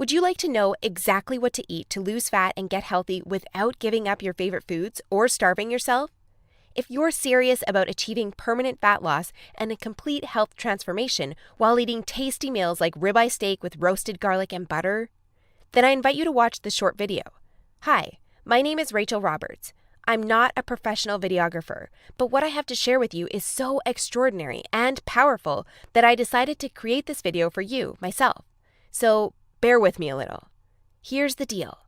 Would you like to know exactly what to eat to lose fat and get healthy without giving up your favorite foods or starving yourself? If you're serious about achieving permanent fat loss and a complete health transformation while eating tasty meals like ribeye steak with roasted garlic and butter, then I invite you to watch this short video. Hi, my name is Rachel Roberts. I'm not a professional videographer, but what I have to share with you is so extraordinary and powerful that I decided to create this video for you, myself. So bear with me a little. Here's the deal.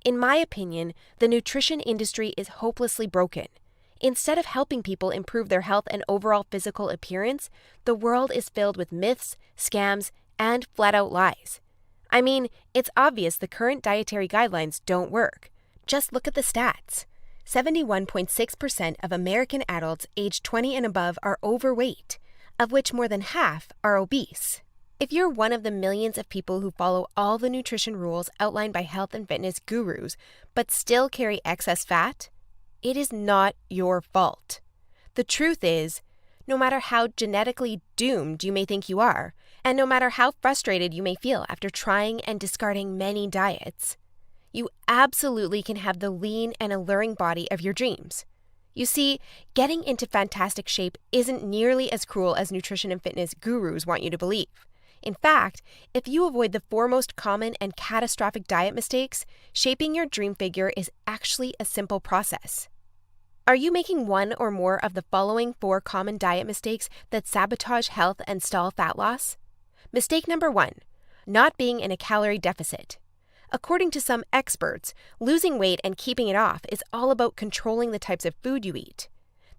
In my opinion, the nutrition industry is hopelessly broken. Instead of helping people improve their health and overall physical appearance, the world is filled with myths, scams, and flat-out lies. I mean, it's obvious the current dietary guidelines don't work. Just look at the stats. 71.6% of American adults aged 20 and above are overweight, of which more than half are obese. If you're one of the millions of people who follow all the nutrition rules outlined by health and fitness gurus, but still carry excess fat, it is not your fault. The truth is, no matter how genetically doomed you may think you are, and no matter how frustrated you may feel after trying and discarding many diets, you absolutely can have the lean and alluring body of your dreams. You see, getting into fantastic shape isn't nearly as cruel as nutrition and fitness gurus want you to believe. In fact, if you avoid the four most common and catastrophic diet mistakes, shaping your dream figure is actually a simple process. Are you making one or more of the following 4 common diet mistakes that sabotage health and stall fat loss? Mistake number 1, not being in a calorie deficit. According to some experts, losing weight and keeping it off is all about controlling the types of food you eat.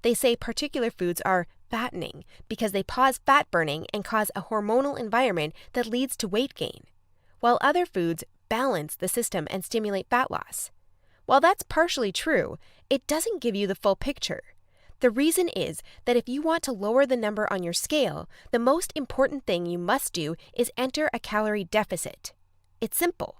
They say particular foods are fattening because they pause fat burning and cause a hormonal environment that leads to weight gain, while other foods balance the system and stimulate fat loss. While that's partially true, it doesn't give you the full picture. The reason is that if you want to lower the number on your scale, the most important thing you must do is enter a calorie deficit. It's simple.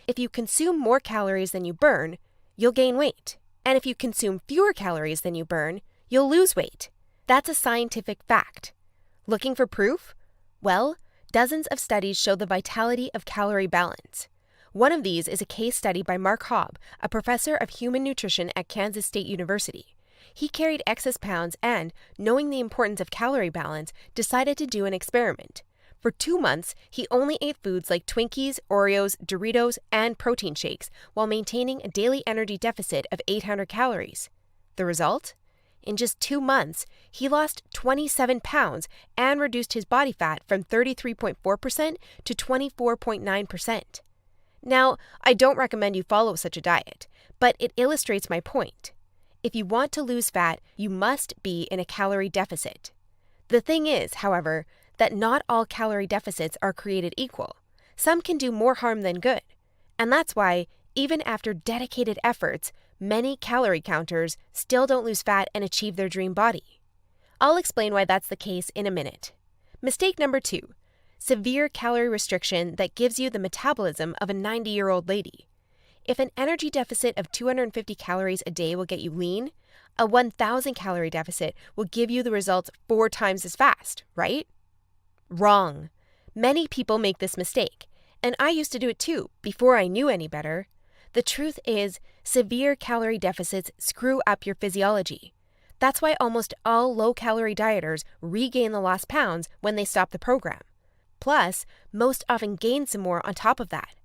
If you consume more calories than you burn, you'll gain weight. And if you consume fewer calories than you burn, you'll lose weight. That's a scientific fact. Looking for proof? Well, dozens of studies show the vitality of calorie balance. One of these is a case study by Mark Hobb, a professor of human nutrition at Kansas State University. He carried excess pounds and, knowing the importance of calorie balance, decided to do an experiment. For 2 months, he only ate foods like Twinkies, Oreos, Doritos, and protein shakes while maintaining a daily energy deficit of 800 calories. The result? In just 2 months, he lost 27 pounds and reduced his body fat from 33.4% to 24.9%. Now, I don't recommend you follow such a diet, but it illustrates my point. If you want to lose fat, you must be in a calorie deficit. The thing is, however, that not all calorie deficits are created equal. Some can do more harm than good. And that's why, even after dedicated efforts, many calorie counters still don't lose fat and achieve their dream body. I'll explain why that's the case in a minute. Mistake number 2, severe calorie restriction that gives you the metabolism of a 90-year-old lady. If an energy deficit of 250 calories a day will get you lean, a 1,000 calorie deficit will give you the results 4 times as fast, right? Wrong. Many people make this mistake, and I used to do it too, before I knew any better. The truth is, severe calorie deficits screw up your physiology. That's why almost all low-calorie dieters regain the lost pounds when they stop the program. Plus, most often gain some more on top of that.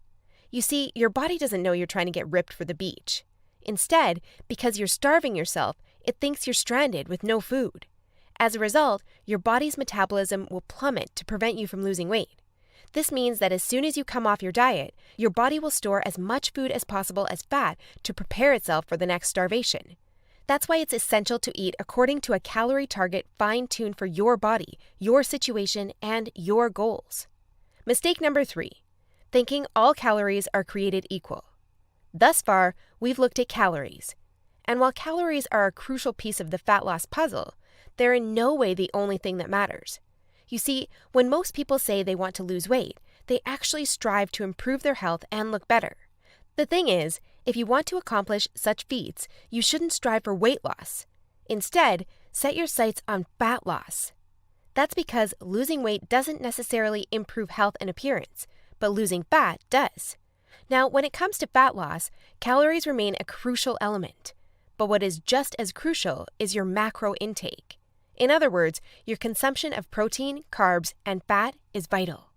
You see, your body doesn't know you're trying to get ripped for the beach. Instead, because you're starving yourself, it thinks you're stranded with no food. As a result, your body's metabolism will plummet to prevent you from losing weight. This means that as soon as you come off your diet, your body will store as much food as possible as fat to prepare itself for the next starvation. That's why it's essential to eat according to a calorie target fine-tuned for your body, your situation, and your goals. Mistake number 3, thinking all calories are created equal. Thus far, we've looked at calories. And while calories are a crucial piece of the fat loss puzzle, they're in no way the only thing that matters. You see, when most people say they want to lose weight, they actually strive to improve their health and look better. The thing is, if you want to accomplish such feats, you shouldn't strive for weight loss. Instead, set your sights on fat loss. That's because losing weight doesn't necessarily improve health and appearance, but losing fat does. Now, when it comes to fat loss, calories remain a crucial element. But what is just as crucial is your macro intake. In other words, your consumption of protein, carbs, and fat is vital.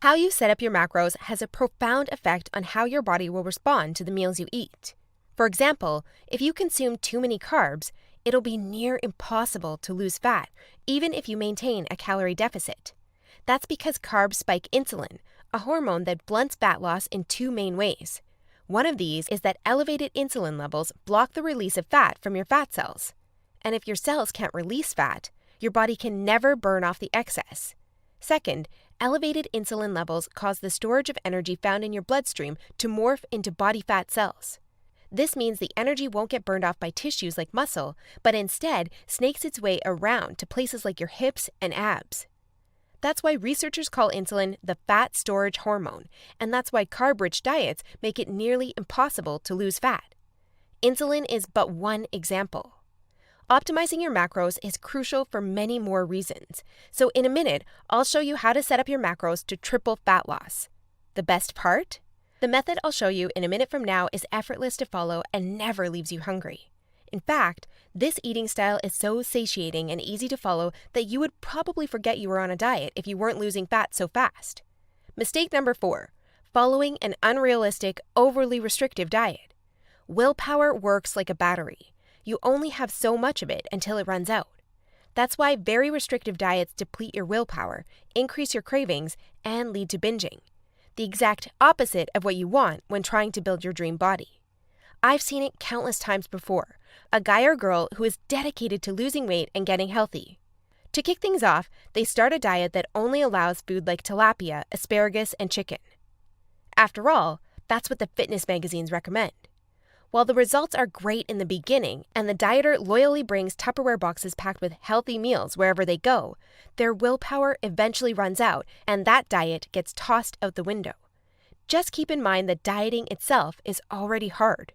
How you set up your macros has a profound effect on how your body will respond to the meals you eat. For example, if you consume too many carbs, it'll be near impossible to lose fat, even if you maintain a calorie deficit. That's because carbs spike insulin, a hormone that blunts fat loss in two main ways. One of these is that elevated insulin levels block the release of fat from your fat cells. And if your cells can't release fat, your body can never burn off the excess. Second, elevated insulin levels cause the storage of energy found in your bloodstream to morph into body fat cells. This means the energy won't get burned off by tissues like muscle, but instead snakes its way around to places like your hips and abs. That's why researchers call insulin the fat storage hormone, and that's why carb-rich diets make it nearly impossible to lose fat. Insulin is but one example. Optimizing your macros is crucial for many more reasons. So in a minute, I'll show you how to set up your macros to triple fat loss. The best part? The method I'll show you in a minute from now is effortless to follow and never leaves you hungry. In fact, this eating style is so satiating and easy to follow that you would probably forget you were on a diet if you weren't losing fat so fast. Mistake number 4, following an unrealistic, overly restrictive diet. Willpower works like a battery. You only have so much of it until it runs out. That's why very restrictive diets deplete your willpower, increase your cravings, and lead to binging. The exact opposite of what you want when trying to build your dream body. I've seen it countless times before. A guy or girl who is dedicated to losing weight and getting healthy. To kick things off, they start a diet that only allows food like tilapia, asparagus, and chicken. After all, that's what the fitness magazines recommend. While the results are great in the beginning, and the dieter loyally brings Tupperware boxes packed with healthy meals wherever they go, their willpower eventually runs out, and that diet gets tossed out the window. Just keep in mind that dieting itself is already hard.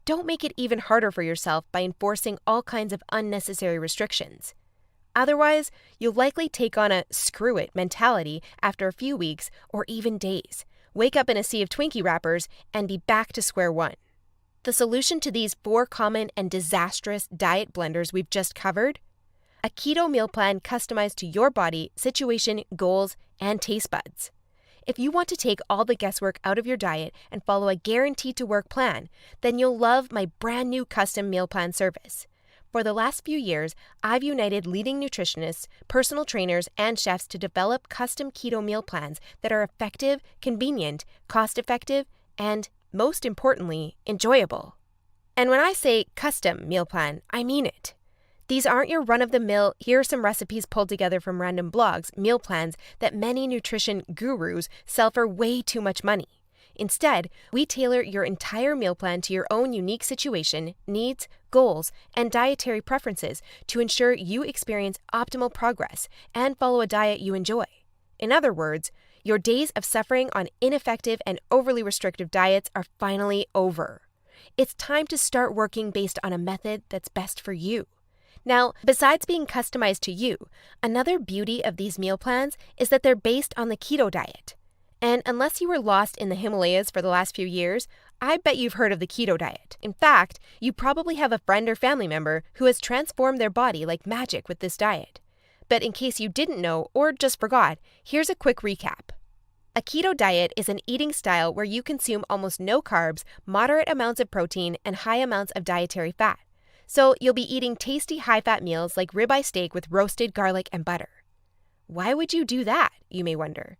Don't make it even harder for yourself by enforcing all kinds of unnecessary restrictions. Otherwise, you'll likely take on a screw it mentality after a few weeks or even days, wake up in a sea of Twinkie wrappers, and be back to square one. The solution to these 4 common and disastrous diet blunders we've just covered? A keto meal plan customized to your body, situation, goals, and taste buds. If you want to take all the guesswork out of your diet and follow a guaranteed-to-work plan, then you'll love my brand new custom meal plan service. For the last few years, I've united leading nutritionists, personal trainers, and chefs to develop custom keto meal plans that are effective, convenient, cost-effective, and, most importantly, enjoyable. And when I say custom meal plan, I mean it. These aren't your run-of-the-mill, here are some recipes pulled together from random blogs, meal plans that many nutrition gurus sell for way too much money. Instead, we tailor your entire meal plan to your own unique situation, needs, goals, and dietary preferences to ensure you experience optimal progress and follow a diet you enjoy. In other words, your days of suffering on ineffective and overly restrictive diets are finally over. It's time to start working based on a method that's best for you. Now, besides being customized to you, another beauty of these meal plans is that they're based on the keto diet. And unless you were lost in the Himalayas for the last few years, I bet you've heard of the keto diet. In fact, you probably have a friend or family member who has transformed their body like magic with this diet. But in case you didn't know or just forgot, here's a quick recap. A keto diet is an eating style where you consume almost no carbs, moderate amounts of protein, and high amounts of dietary fat. So you'll be eating tasty high-fat meals like ribeye steak with roasted garlic and butter. Why would you do that, you may wonder?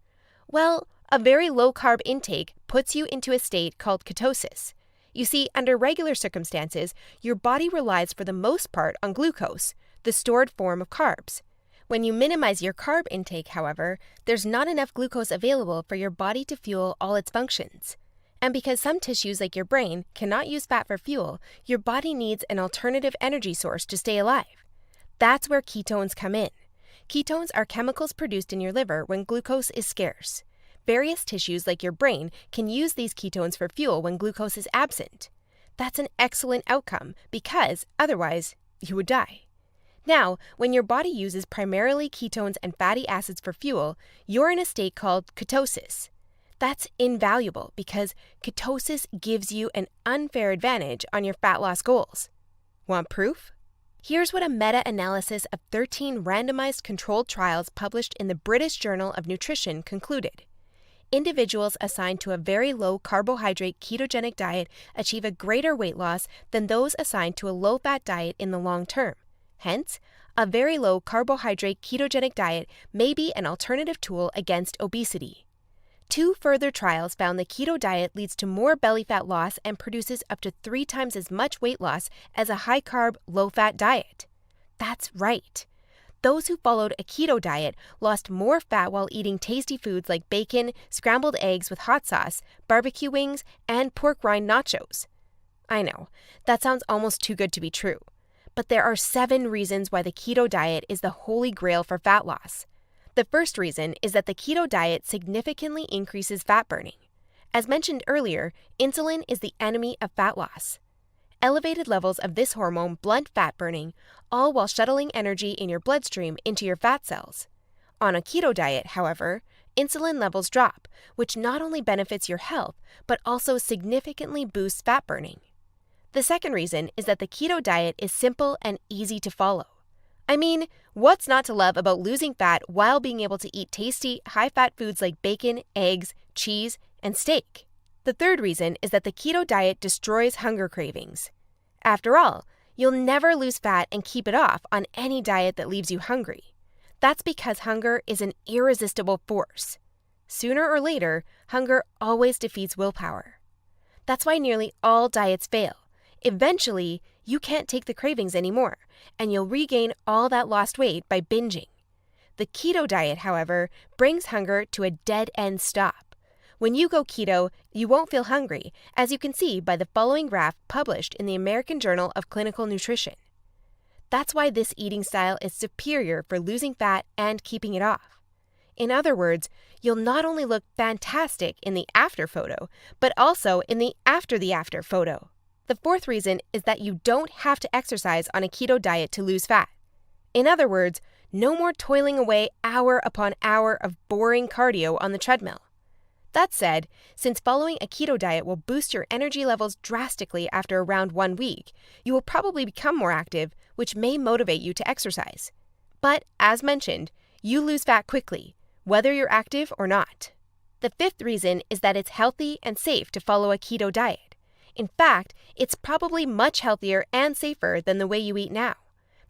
Well, a very low-carb intake puts you into a state called ketosis. You see, under regular circumstances, your body relies for the most part on glucose, the stored form of carbs. When you minimize your carb intake, however, there's not enough glucose available for your body to fuel all its functions. And because some tissues like your brain cannot use fat for fuel, your body needs an alternative energy source to stay alive. That's where ketones come in. Ketones are chemicals produced in your liver when glucose is scarce. Various tissues like your brain can use these ketones for fuel when glucose is absent. That's an excellent outcome because, otherwise, you would die. Now, when your body uses primarily ketones and fatty acids for fuel, you're in a state called ketosis. That's invaluable because ketosis gives you an unfair advantage on your fat loss goals. Want proof? Here's what a meta-analysis of 13 randomized controlled trials published in the British Journal of Nutrition concluded. Individuals assigned to a very low carbohydrate ketogenic diet achieve a greater weight loss than those assigned to a low-fat diet in the long term. Hence, a very low carbohydrate ketogenic diet may be an alternative tool against obesity. 2 further trials found the keto diet leads to more belly fat loss and produces up to 3 times as much weight loss as a high-carb, low-fat diet. That's right. Those who followed a keto diet lost more fat while eating tasty foods like bacon, scrambled eggs with hot sauce, barbecue wings, and pork rind nachos. I know, that sounds almost too good to be true. But there are 7 reasons why the keto diet is the holy grail for fat loss. The first reason is that the keto diet significantly increases fat burning. As mentioned earlier, insulin is the enemy of fat loss. Elevated levels of this hormone blunt fat burning, all while shuttling energy in your bloodstream into your fat cells. On a keto diet, however, insulin levels drop, which not only benefits your health, but also significantly boosts fat burning. The second reason is that the keto diet is simple and easy to follow. I mean, what's not to love about losing fat while being able to eat tasty, high-fat foods like bacon, eggs, cheese, and steak? The third reason is that the keto diet destroys hunger cravings. After all, you'll never lose fat and keep it off on any diet that leaves you hungry. That's because hunger is an irresistible force. Sooner or later, hunger always defeats willpower. That's why nearly all diets fail. Eventually, you can't take the cravings anymore, and you'll regain all that lost weight by binging. The keto diet, however, brings hunger to a dead-end stop. When you go keto, you won't feel hungry, as you can see by the following graph published in the American Journal of Clinical Nutrition. That's why this eating style is superior for losing fat and keeping it off. In other words, you'll not only look fantastic in the after photo, but also in the after photo. The fourth reason is that you don't have to exercise on a keto diet to lose fat. In other words, no more toiling away hour upon hour of boring cardio on the treadmill. That said, since following a keto diet will boost your energy levels drastically after around 1 week, you will probably become more active, which may motivate you to exercise. But, as mentioned, you lose fat quickly, whether you're active or not. The fifth reason is that it's healthy and safe to follow a keto diet. In fact, it's probably much healthier and safer than the way you eat now.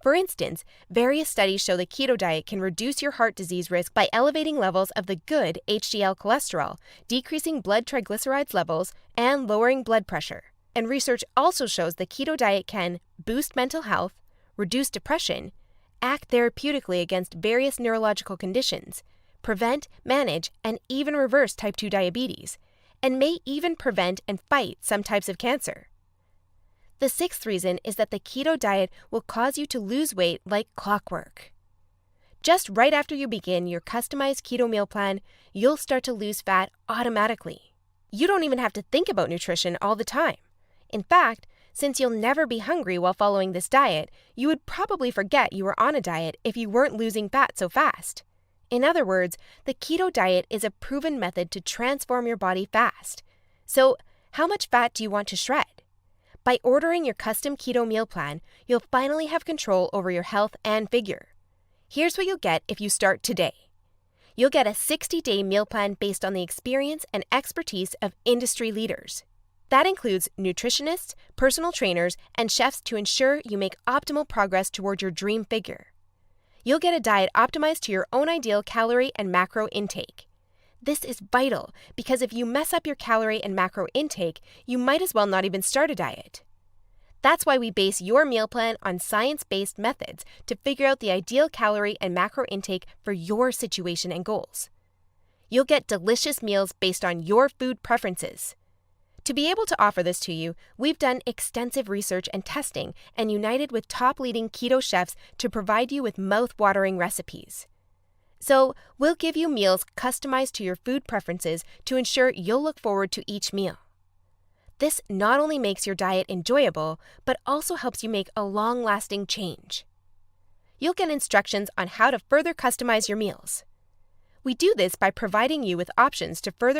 For instance, various studies show the keto diet can reduce your heart disease risk by elevating levels of the good HDL cholesterol, decreasing blood triglycerides levels, and lowering blood pressure. And research also shows the keto diet can boost mental health, reduce depression, act therapeutically against various neurological conditions, prevent, manage, and even reverse type 2 diabetes, and may even prevent and fight some types of cancer. The sixth reason is that the keto diet will cause you to lose weight like clockwork. Just right after you begin your customized keto meal plan, you'll start to lose fat automatically. You don't even have to think about nutrition all the time. In fact, since you'll never be hungry while following this diet, you would probably forget you were on a diet if you weren't losing fat so fast. In other words, the keto diet is a proven method to transform your body fast. So, how much fat do you want to shred? By ordering your custom keto meal plan, you'll finally have control over your health and figure. Here's what you'll get if you start today. You'll get a 60-day meal plan based on the experience and expertise of industry leaders. That includes nutritionists, personal trainers, and chefs to ensure you make optimal progress toward your dream figure. You'll get a diet optimized to your own ideal calorie and macro intake. This is vital because if you mess up your calorie and macro intake, you might as well not even start a diet. That's why we base your meal plan on science-based methods to figure out the ideal calorie and macro intake for your situation and goals. You'll get delicious meals based on your food preferences. To be able to offer this to you, we've done extensive research and testing and united with top leading keto chefs to provide you with mouth-watering recipes. So, we'll give you meals customized to your food preferences to ensure you'll look forward to each meal. This not only makes your diet enjoyable, but also helps you make a long-lasting change. You'll get instructions on how to further customize your meals. We do this by providing you with options to further